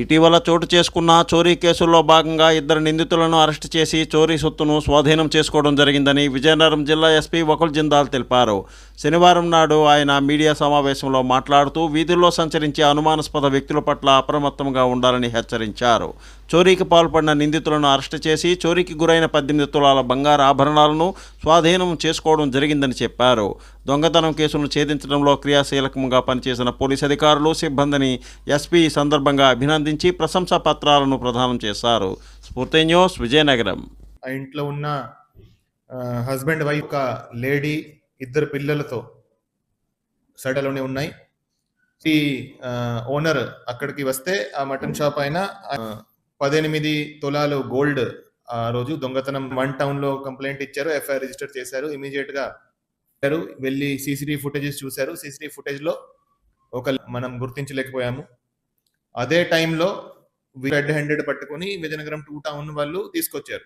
ఇటీవల చోటు చేసుకున్న చోరీ కేసుల్లో భాగంగా ఇద్దరు నిందితులను అరెస్టు చేసి చోరీ సొత్తును స్వాధీనం చేసుకోవడం జరిగిందని విజయనగరం జిల్లా ఎస్పీ వకుల్ జిందాల్ తెలిపారు. శనివారం నాడు ఆయన మీడియా సమావేశంలో మాట్లాడుతూ వీధుల్లో సంచరించే అనుమానాస్పద వ్యక్తుల పట్ల అప్రమత్తంగా ఉండాలని హెచ్చరించారు. చోరీకి పాల్పడిన నిందితులను అరెస్టు చేసి చోరీకి గురైన 18 తులాల బంగారు ఆభరణాలను స్వాధీనం చేసుకోవడం జరిగిందని చెప్పారు. దొంగతనం కేసును ఛేదించడంలో క్రియాశీలకంగా పనిచేసిన పోలీసు అధికారులు, సిబ్బందిని ఎస్పీ ఈ సందర్భంగా అభినందించి ప్రశంసా పత్రాలను ప్రదానం చేశారు. స్ఫూర్తి న్యూస్, విజయనగరం. ఆ ఇంట్లో ఉన్న హస్బెండ్ వైఫ్ ఒక లేడీ, 2 పిల్లలతో సడలోనే ఉన్నాయి. ఈ ఓనర్ అక్కడికి వస్తే ఆ మటన్ షాప్ అయిన 18 తులాలు గోల్డ్ ఆ రోజు దొంగతనం 1 టౌన్ లో కంప్లైంట్ ఇచ్చారు. ఎఫ్ఐఆర్ రిజిస్టర్ చేశారు. ఇమీడియట్ గా వెళ్ళి సీసీటీవీ ఫుటేజెస్ చూశారు. సీసీటీవీ ఫుటేజ్ లో మనం గుర్తించలేకపోయాము. అదే టైంలో రెడ్ హ్యాండెడ్ పట్టుకుని విజయనగరం 2 టౌన్ వాళ్ళు తీసుకొచ్చారు.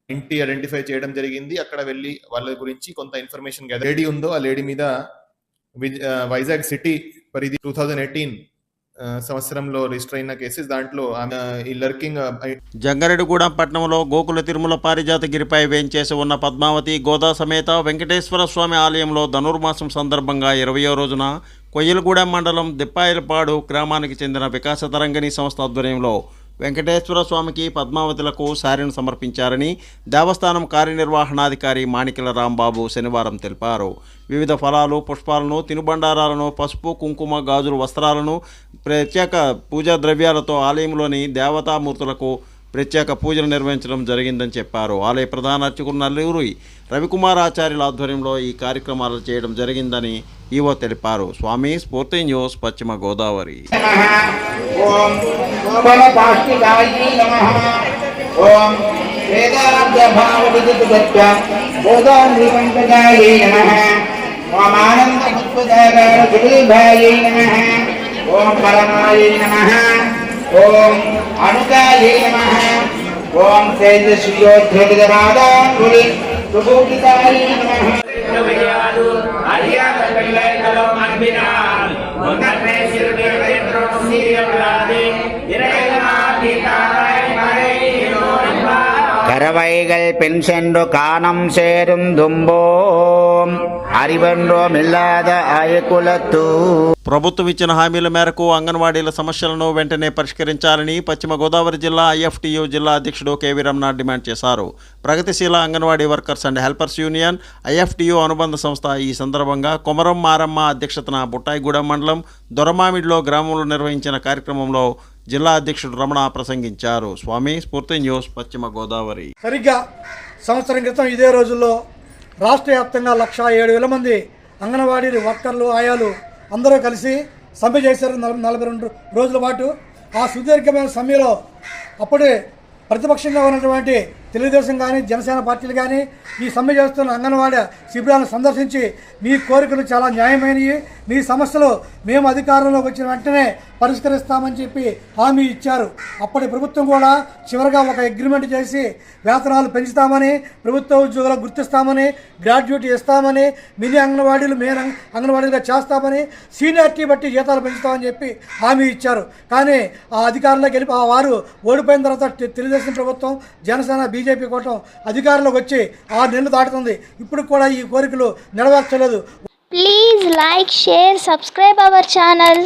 ఇంటి ఐడెంటిఫై చేయడం జరిగింది. అక్కడ వెళ్ళి వాళ్ళ గురించి కొంత ఇన్ఫర్మేషన్ లేడీ ఉందో ఆ లేడీ మీద వైజాగ్ సిటీ పరిధి 2018 సంవత్సరంలో రిజిస్టర్ అయిన కేసెస్, దాంట్లో ఈ లర్కింగ్ జంగారెడ్డిగూడెం పట్టణంలో గోకుల తిరుమల పారిజాతగిరిపై వేంచేసి ఉన్న పద్మావతి గోదా సమేత వెంకటేశ్వర స్వామి ఆలయంలో ధనుర్మాసం సందర్భంగా 20వ రోజున కొయ్యలగూడెం మండలం దిప్పాయలపాడు గ్రామానికి చెందిన వికాస తరంగిణి సంస్థ ఆధ్వర్యంలో వెంకటేశ్వర స్వామికి పద్మావతులకు శారీని సమర్పించారని దేవస్థానం కార్యనిర్వహణాధికారి మాణిక్యాల రాంబాబు శనివారం తెలిపారు. వివిధ ఫలాలు, పుష్పాలను, తినుబండారాలను, పసుపు, కుంకుమ, గాజులు, వస్త్రాలను, ప్రత్యేక పూజా ద్రవ్యాలతో ఆలయంలోని దేవతామూర్తులకు ప్రత్యేక పూజలు నిర్వహించడం జరిగిందని చెప్పారు. ఆలయ ప్రధాన అర్చకులు నల్లూరి రవికుమార్ ఆచార్యుల ఆధ్వర్యంలో ఈ కార్యక్రమాలు చేయడం జరిగిందని ఈవో తెలిపారు. స్వామి స్ఫూర్తి న్యూస్, పశ్చిమ గోదావరి. ఓం అనుకాయే నమః. ఓం తేజస్వియోద్ధేజరాదాంగులి సుభూషితాయే నమః. கரவைகள் பெண் சென்று காணம் சேரும் தும்போம் அறிவென்றோம் ఇల్లాద ఆయకులతూ. ప్రభుత్వం ఇచ్చిన హామీల మేరకు అంగన్వాడీల సమస్యలను వెంటనే పరిష్కరించాలని పశ్చిమ గోదావరి జిల్లా ఐఎఫ్టియు జిల్లా అధ్యక్షుడు కేవీ రమణ డిమాండ్ చేశారు. ప్రగతిశీల anganwadi workers and helpers union IFTU అనుబంధ సంస్థ ఈ సందర్భంగా కొమరం మారమ్మ అధ్యక్షతన బుట్టాయిగూడెం మండలం దొరమామిడిలో గ్రామంలో నిర్వహించిన కార్యక్రమంలో జిల్లా అధ్యక్షుడు రమణ ప్రసంగించారు. స్వామి స్ఫూర్తి న్యూస్, పశ్చిమ గోదావరి. సరిగ్గా సంవత్సరం క్రితం ఇదే రోజుల్లో రాష్ట్ర వ్యాప్తంగా 1,07,000 మంది అంగన్వాడీ వర్కర్లు, ఆయాలు అందరూ కలిసి సమ్మె చేశారు 42 రోజుల పాటు. ఆ సుదీర్ఘమైన సమ్మెలో అప్పుడే ప్రతిపక్షంగా ఉన్నటువంటి తెలుగుదేశం కానీ, జనసేన పార్టీలు కానీ ఈ సమ్మె చేస్తున్న అంగన్వాడీ శిబిరాలను సందర్శించి మీ కోరికలు చాలా న్యాయమైనవి, మీ సమస్యలు మేము అధికారంలోకి వచ్చిన వెంటనే పరిష్కరిస్తామని చెప్పి హామీ ఇచ్చారు. అప్పటి ప్రభుత్వం కూడా చివరిగా ఒక అగ్రిమెంట్ చేసి వేతనాలు పెంచుతామని, ప్రభుత్వ ఉద్యోగులకు గుర్తిస్తామని, గ్రాడ్యుయేట్ ఇస్తామని, మినీ అంగన్వాడీలు మెయిన్ అంగన్వాడీలుగా చేస్తామని, సీనియారిటీ బట్టి జీతాలు పెంచుతామని చెప్పి హామీ ఇచ్చారు. కానీ ఆ అధికారంలోకి వెళ్ళి వారు ఓడిపోయిన తర్వాత తెలుగుదేశం ప్రభుత్వం, జనసేన, బీజేపీ కూటమి అధికారంలోకి వచ్చి 6 నెలలు దాటుతుంది. ఇప్పుడు కూడా ఈ కోరికలు నెరవేర్చలేదు. Please like, share, subscribe our channel.